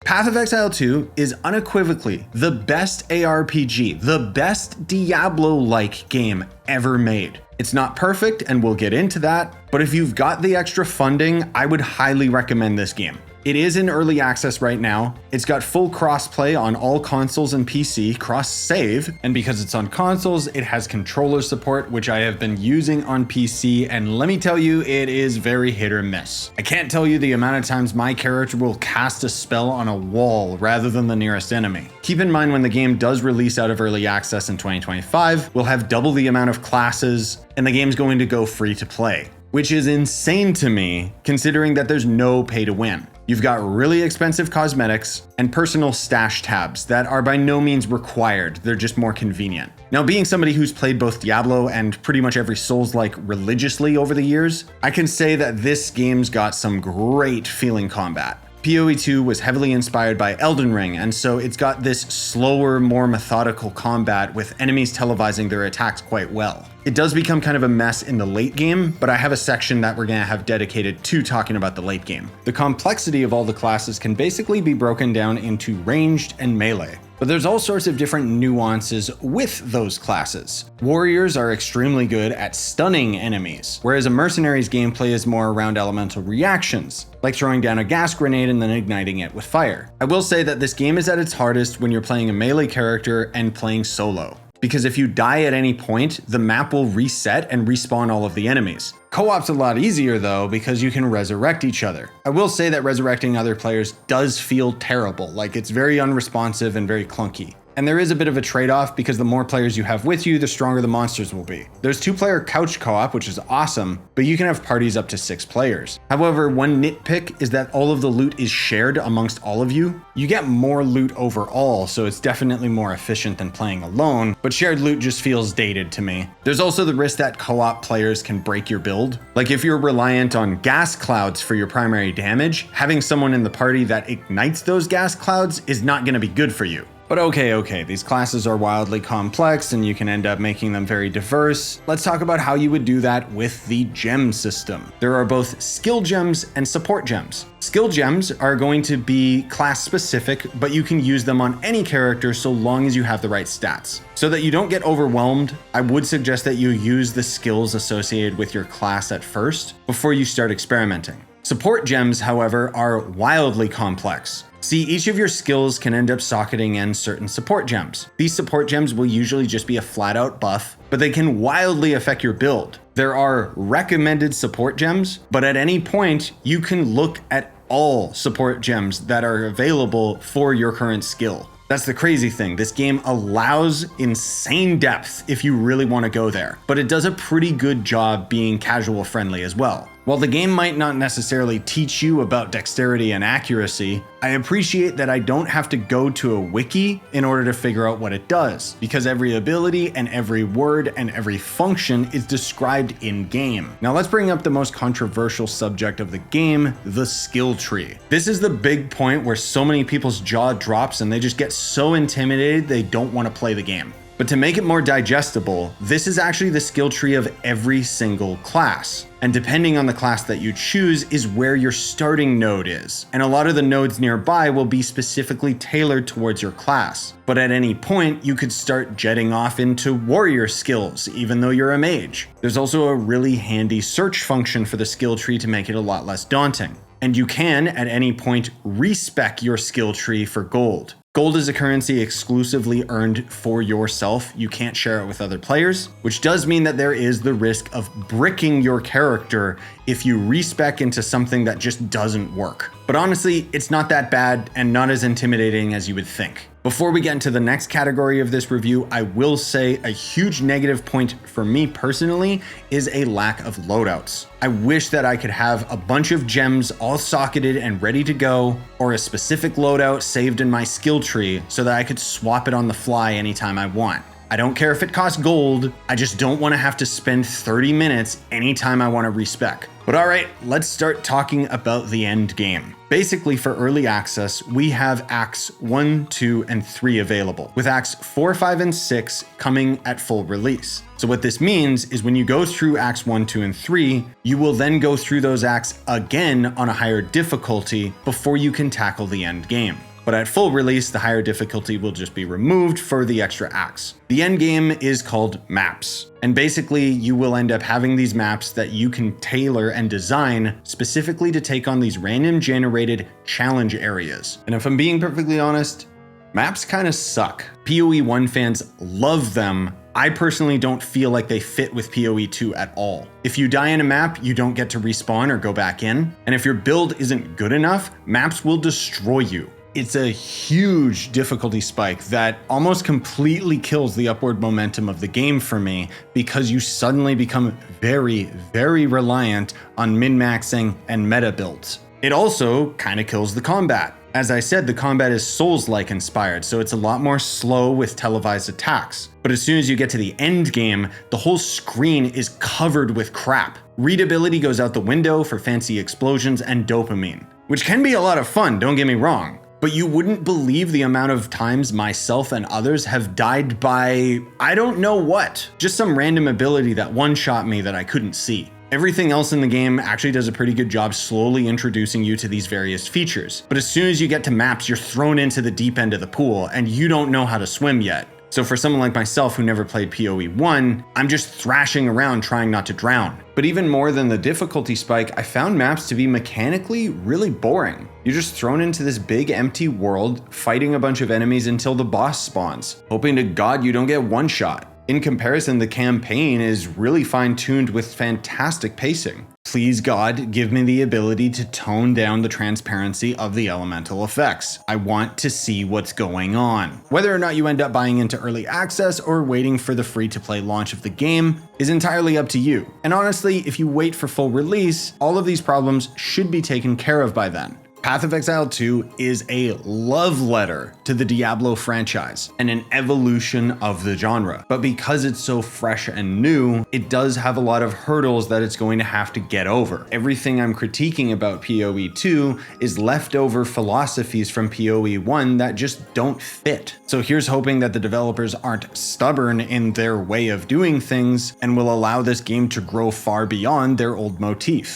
Path of Exile 2 is unequivocally the best ARPG, the best Diablo-like game ever made. It's not perfect, and we'll get into that, but if you've got the extra funding, I would highly recommend this game. It is in early access right now. It's got full crossplay on all consoles and PC, cross-save, and because it's on consoles, it has controller support, which I have been using on PC, and let me tell you, it is very hit or miss. I can't tell you the amount of times my character will cast a spell on a wall rather than the nearest enemy. Keep in mind when the game does release out of early access in 2025, we'll have double the amount of classes, and the game's going to go free to play, which is insane to me considering that there's no pay to win. You've got really expensive cosmetics and personal stash tabs that are by no means required, they're just more convenient. Now, being somebody who's played both Diablo and pretty much every Souls-like religiously over the years, I can say that this game's got some great feeling combat. PoE 2 was heavily inspired by Elden Ring, and so it's got this slower, more methodical combat with enemies televising their attacks quite well. It does become kind of a mess in the late game, but I have a section that we're gonna have dedicated to talking about the late game. The complexity of all the classes can basically be broken down into ranged and melee. But there's all sorts of different nuances with those classes. Warriors are extremely good at stunning enemies, whereas a mercenary's gameplay is more around elemental reactions, like throwing down a gas grenade and then igniting it with fire. I will say that this game is at its hardest when you're playing a melee character and playing solo, because if you die at any point, the map will reset and respawn all of the enemies. Co-op's a lot easier though, because you can resurrect each other. I will say that resurrecting other players does feel terrible, like it's very unresponsive and very clunky. And there is a bit of a trade-off because the more players you have with you, the stronger the monsters will be. There's 2-player couch co-op, which is awesome, but you can have parties up to 6 players. However, one nitpick is that all of the loot is shared amongst all of you. You get more loot overall, so it's definitely more efficient than playing alone, but shared loot just feels dated to me. There's also the risk that co-op players can break your build. Like if you're reliant on gas clouds for your primary damage, having someone in the party that ignites those gas clouds is not gonna be good for you. But okay, these classes are wildly complex and you can end up making them very diverse. Let's talk about how you would do that with the gem system. There are both skill gems and support gems. Skill gems are going to be class specific, but you can use them on any character so long as you have the right stats. So that you don't get overwhelmed, I would suggest that you use the skills associated with your class at first before you start experimenting. Support gems, however, are wildly complex. See, each of your skills can end up socketing in certain support gems. These support gems will usually just be a flat out buff, but they can wildly affect your build. There are recommended support gems, but at any point, you can look at all support gems that are available for your current skill. That's the crazy thing. This game allows insane depth if you really want to go there, but it does a pretty good job being casual friendly as well. While the game might not necessarily teach you about dexterity and accuracy, I appreciate that I don't have to go to a wiki in order to figure out what it does, because every ability and every word and every function is described in game. Now let's bring up the most controversial subject of the game, the skill tree. This is the big point where so many people's jaw drops and they just get so intimidated they don't want to play the game. But to make it more digestible, this is actually the skill tree of every single class. And depending on the class that you choose is where your starting node is. And a lot of the nodes nearby will be specifically tailored towards your class. But at any point, you could start jetting off into warrior skills, even though you're a mage. There's also a really handy search function for the skill tree to make it a lot less daunting. And you can, at any point, respec your skill tree for gold. Gold is a currency exclusively earned for yourself. You can't share it with other players, which does mean that there is the risk of bricking your character if you respec into something that just doesn't work. But honestly, it's not that bad and not as intimidating as you would think. Before we get into the next category of this review, I will say a huge negative point for me personally is a lack of loadouts. I wish that I could have a bunch of gems all socketed and ready to go, or a specific loadout saved in my skill tree so that I could swap it on the fly anytime I want. I don't care if it costs gold, I just don't want to have to spend 30 minutes anytime I want to respec. But alright, let's start talking about the end game. Basically, for early access, we have Acts 1, 2, and 3 available, with Acts 4, 5, and 6 coming at full release. So what this means is when you go through Acts 1, 2, and 3, you will then go through those acts again on a higher difficulty before you can tackle the end game. But at full release, the higher difficulty will just be removed for the extra acts. The end game is called maps. And basically, you will end up having these maps that you can tailor and design specifically to take on these random generated challenge areas. And if I'm being perfectly honest, maps kind of suck. PoE 1 fans love them. I personally don't feel like they fit with PoE 2 at all. If you die in a map, you don't get to respawn or go back in. And if your build isn't good enough, maps will destroy you. It's a huge difficulty spike that almost completely kills the upward momentum of the game for me because you suddenly become very, very reliant on min-maxing and meta builds. It also kind of kills the combat. As I said, the combat is Souls-like inspired, so it's a lot more slow with televised attacks. But as soon as you get to the end game, the whole screen is covered with crap. Readability goes out the window for fancy explosions and dopamine, which can be a lot of fun, don't get me wrong. But you wouldn't believe the amount of times myself and others have died by, I don't know what, just some random ability that one-shot me that I couldn't see. Everything else in the game actually does a pretty good job slowly introducing you to these various features. But as soon as you get to maps, you're thrown into the deep end of the pool and you don't know how to swim yet. So for someone like myself who never played PoE 1, I'm just thrashing around trying not to drown. But even more than the difficulty spike, I found maps to be mechanically really boring. You're just thrown into this big empty world, fighting a bunch of enemies until the boss spawns, hoping to God you don't get one shot. In comparison, the campaign is really fine-tuned with fantastic pacing. Please God, give me the ability to tone down the transparency of the elemental effects. I want to see what's going on. Whether or not you end up buying into early access or waiting for the free-to-play launch of the game is entirely up to you. And honestly, if you wait for full release, all of these problems should be taken care of by then. Path of Exile 2 is a love letter to the Diablo franchise and an evolution of the genre. But because it's so fresh and new, it does have a lot of hurdles that it's going to have to get over. Everything I'm critiquing about PoE 2 is leftover philosophies from PoE 1 that just don't fit. So here's hoping that the developers aren't stubborn in their way of doing things and will allow this game to grow far beyond their old motif.